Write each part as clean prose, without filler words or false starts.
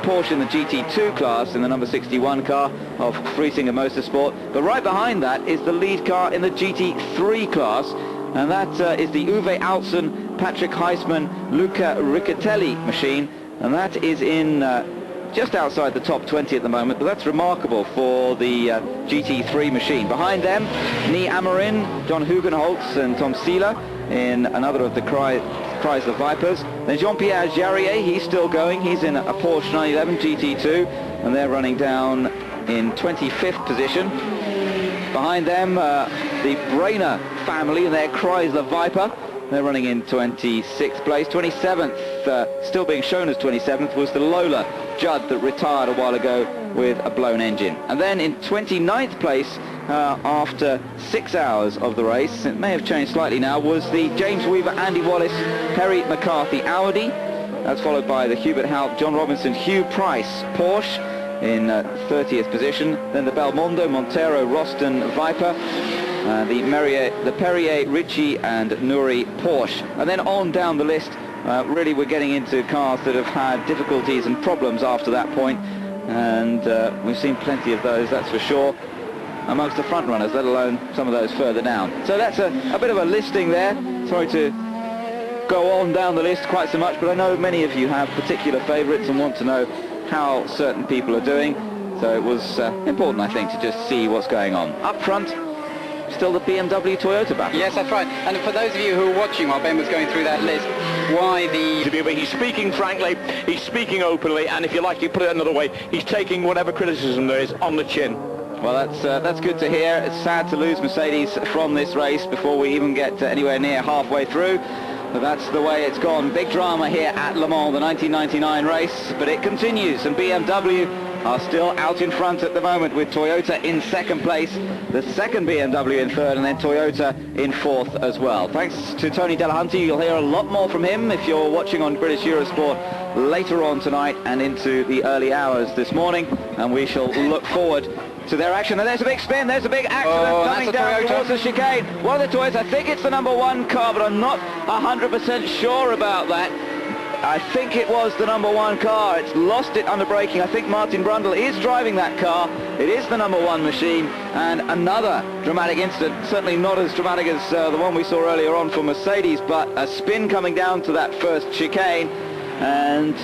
Porsche in the GT2 class in the number 61 car of Friesinger Motorsport. But right behind that is the lead car in the GT3 class, and that is the Uwe Altzen, Patrick Heisman, Luca Riccatelli machine, and that is in just outside the top 20 at the moment, but that's remarkable for the GT3 machine. Behind them, Nie Amorin, John Hugenholtz and Tom Seeler in another of the Chrysler Vipers. Then Jean-Pierre Jarier, he's still going. He's in a Porsche 911 GT2, and they're running down in 25th position. Behind them, the Brainer family and their Chrysler Viper. They're running in 26th place. 27th, still being shown as 27th, was the Lola Judd that retired a while ago with a blown engine. And then in 29th place, after 6 hours of the race, it may have changed slightly now, was the James Weaver, Andy Wallace, Perry McCarthy Audi. That's followed by the Hubert Haupt, John Robinson, Hugh Price Porsche in 30th position. Then the Belmondo, Montero, Roston Viper. The Perrier, Ritchie and Nuri Porsche. And then on down the list, really we're getting into cars that have had difficulties and problems after that point, and we've seen plenty of those, that's for sure, amongst the front runners, let alone some of those further down. So that's a bit of a listing there. Sorry to go on down the list quite so much, but I know many of you have particular favourites and want to know how certain people are doing, so it was important, I think, to just see what's going on. Up front, still the BMW Toyota battle. Yes, that's right. And for those of you who are watching while Ben was going through that list, why the... He's speaking frankly, he's speaking openly, and if you like, you put it another way, he's taking whatever criticism there is on the chin. Well, that's good to hear. It's sad to lose Mercedes from this race before we even get anywhere near halfway through. But that's the way it's gone. Big drama here at Le Mans, the 1999 race, but it continues, and BMW are still out in front at the moment, with Toyota in second place, the second BMW in third, and then Toyota in fourth as well. Thanks to Tony Delahunty. You'll hear a lot more from him if you're watching on British Eurosport later on tonight and into the early hours this morning, and we shall look forward to their action. And there's a big spin, there's a big accident coming down towards the chicane. One of the Toyotas, I think it's the number 1 car, but I'm not 100% sure about that. I think it was the number 1 car. It's lost it under braking. I think Martin Brundle is driving that car. It is the number 1 machine, and another dramatic incident, certainly not as dramatic as the one we saw earlier on for Mercedes, but a spin coming down to that first chicane, and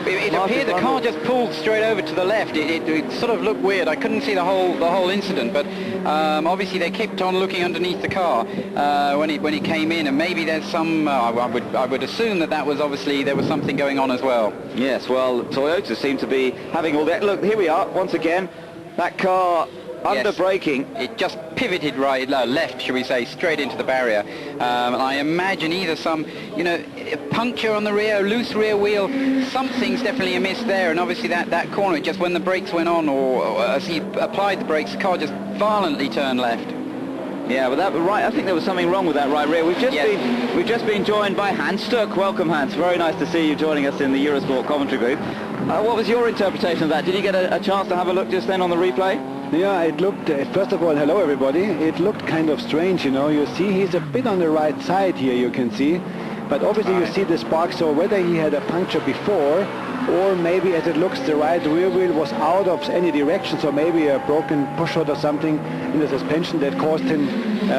it appeared the car just pulled straight over to the left. It sort of looked weird. I couldn't see the whole incident, but obviously they kept on looking underneath the car when it came in, and maybe there's some. I would assume that was obviously there was something going on as well. Yes, well, Toyota seem to be having all that. Look, here we are once again. That car under braking. It just pivoted left, should we say, straight into the barrier. And I imagine either some, a puncture on the rear, loose rear wheel, something's definitely amiss there. And obviously that corner, just when the brakes went on, or as he applied the brakes, the car just violently turned left. Yeah, but I think there was something wrong with that right rear. We've just been joined by Hans Stuck. Welcome, Hans. Very nice to see you joining us in the Eurosport commentary booth. What was your interpretation of that? Did you get a chance to have a look just then on the replay? Yeah, it looked, first of all, hello everybody. It looked kind of strange, You see he's a bit on the right side here, you can see. But obviously you see the spark, so whether he had a puncture before, or maybe as it looks the right rear wheel was out of any direction, so maybe a broken pushrod or something in the suspension that caused him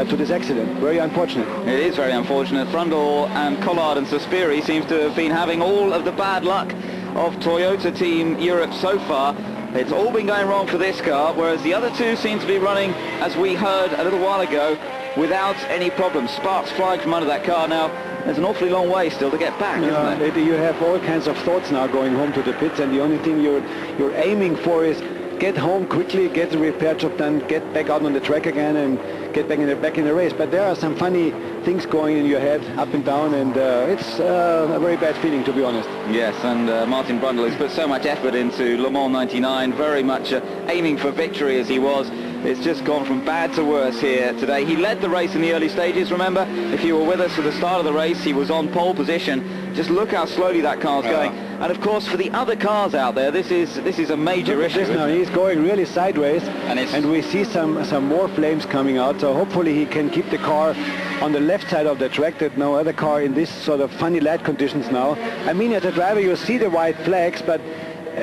to this accident. Very unfortunate. It is very unfortunate. Brundle and Collard and Suspiri seems to have been having all of the bad luck of Toyota Team Europe so far. It's all been going wrong for this car, whereas the other two seem to be running, as we heard a little while ago, without any problems. Sparks flying from under that car now. There's an awfully long way still to get back, isn't there? You have all kinds of thoughts now going home to the pits, and the only thing you're aiming for is get home quickly, get the repair job done, get back out on the track again, and get back in the race. But there are some funny things going in your head, up and down, and it's a very bad feeling, to be honest. Yes, and Martin Brundle has put so much effort into Le Mans 99, very much aiming for victory as he was. It's just gone from bad to worse here today. He led the race in the early stages, remember? If you were with us at the start of the race, he was on pole position. Just look how slowly that car's going. And of course, for the other cars out there, this is a major issue. Now, he's going really sideways, and we see some more flames coming out. So hopefully he can keep the car on the left side of the track, that no other car in this sort of funny light conditions now. I mean, as a driver, you see the white flags, but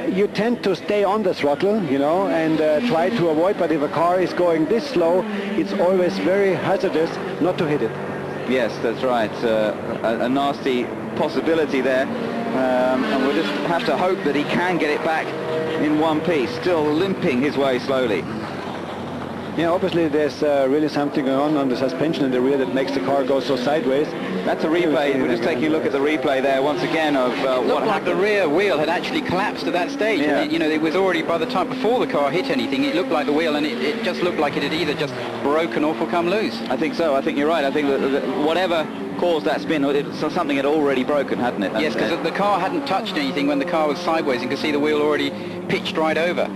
you tend to stay on the throttle, you know, and try to avoid, but if a car is going this slow, it's always very hazardous not to hit it. Yes, that's right. A nasty possibility there. And we'll just have to hope that he can get it back in one piece, still limping his way slowly. Yeah, obviously there's really something going on the suspension in the rear that makes the car go so sideways. That's a replay. We're just taking a look at the replay there once again of what Looked like happened. the rear wheel had actually collapsed at that stage. Yeah. And it was already, by the time before the car hit anything, it looked like the wheel, and it just looked like it had either just broken or come loose. I think so. I think you're right. I think that whatever caused that spin, something had already broken, hadn't it? Yes, because the car hadn't touched anything when the car was sideways. You could see the wheel already pitched right over.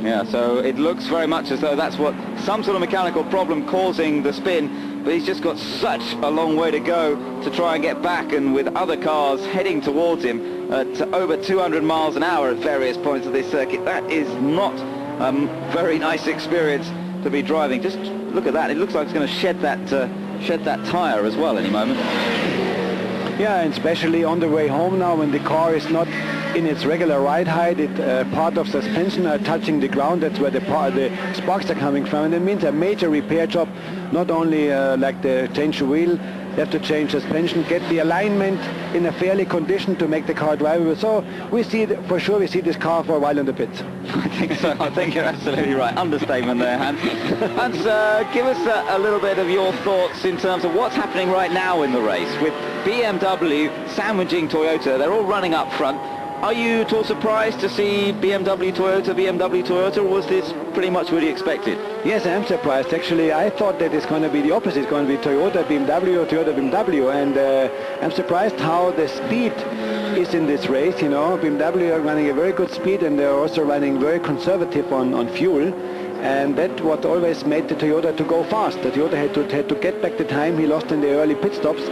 Yeah, so it looks very much as though that's what, some sort of mechanical problem causing the spin, but he's just got such a long way to go to try and get back, and with other cars heading towards him at over 200 miles an hour at various points of this circuit. That is not a very nice experience to be driving. Just look at that. It looks like it's going to shed that tyre as well any moment. Yeah, and especially on the way home now when the car is not in its regular ride height, part of suspension are touching the ground. That's where the sparks are coming from, and it means a major repair job. Not only like the change the wheel, you have to change suspension, get the alignment in a fairly condition to make the car drivable. So we see, for sure, we see this car for a while in the pits. I think so. I think you're absolutely right. Understatement there, Hans. Hans, give us a little bit of your thoughts in terms of what's happening right now in the race with BMW sandwiching Toyota. They're all running up front. Are you at all surprised to see BMW, Toyota, or was this pretty much what you expected? Yes, I'm surprised. Actually, I thought that it's going to be the opposite. It's going to be Toyota, BMW, Toyota, BMW, and I'm surprised how the speed is in this race. You know, BMW are running a very good speed, and they're also running very conservative on fuel. And that what always made the Toyota to go fast. The Toyota had to get back the time he lost in the early pit stops.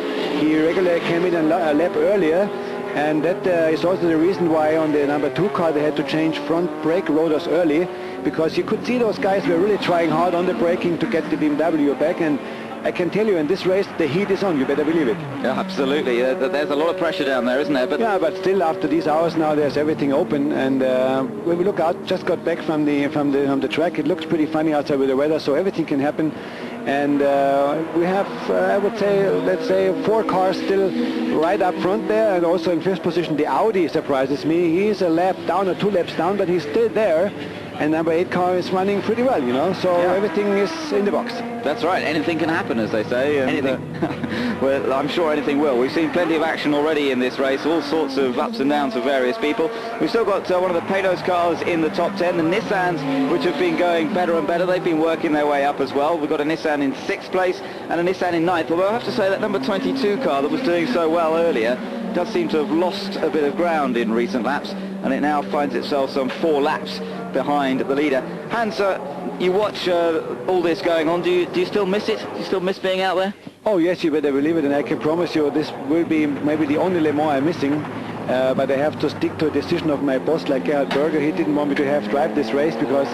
He regularly came in a lap earlier. And that is also the reason why on the number 2 car they had to change front brake rotors early, because you could see those guys were really trying hard on the braking to get the BMW back. And I can tell you, in this race the heat is on, you better believe it. Yeah, absolutely. There's a lot of pressure down there, isn't there? But yeah, but still after these hours now there's everything open, and when we look out, just got back from the track, it looks pretty funny outside with the weather, so everything can happen. And we have, I would say, let's say 4 cars still right up front there, and also in 5th position the Audi surprises me. He's a lap down or 2 laps down, but he's still there. And number 8 car is running pretty well, you know, so yeah, everything is in the box. That's right, anything can happen, as they say. And, anything. Well, I'm sure anything will. We've seen plenty of action already in this race, all sorts of ups and downs for various people. We've still got one of the Paydos cars in the top 10, the Nissans, which have been going better and better. They've been working their way up as well. We've got a Nissan in 6th place and a Nissan in 9th, although I have to say that number 22 car that was doing so well earlier does seem to have lost a bit of ground in recent laps, and it now finds itself some 4 laps behind the leader. Hans, you watch all this going on. Do you still miss it? Do you still miss being out there? Oh yes, you better believe it, and I can promise you this will be maybe the only Le Mans I'm missing. But I have to stick to a decision of my boss, like Gerhard Berger. He didn't want me to drive this race because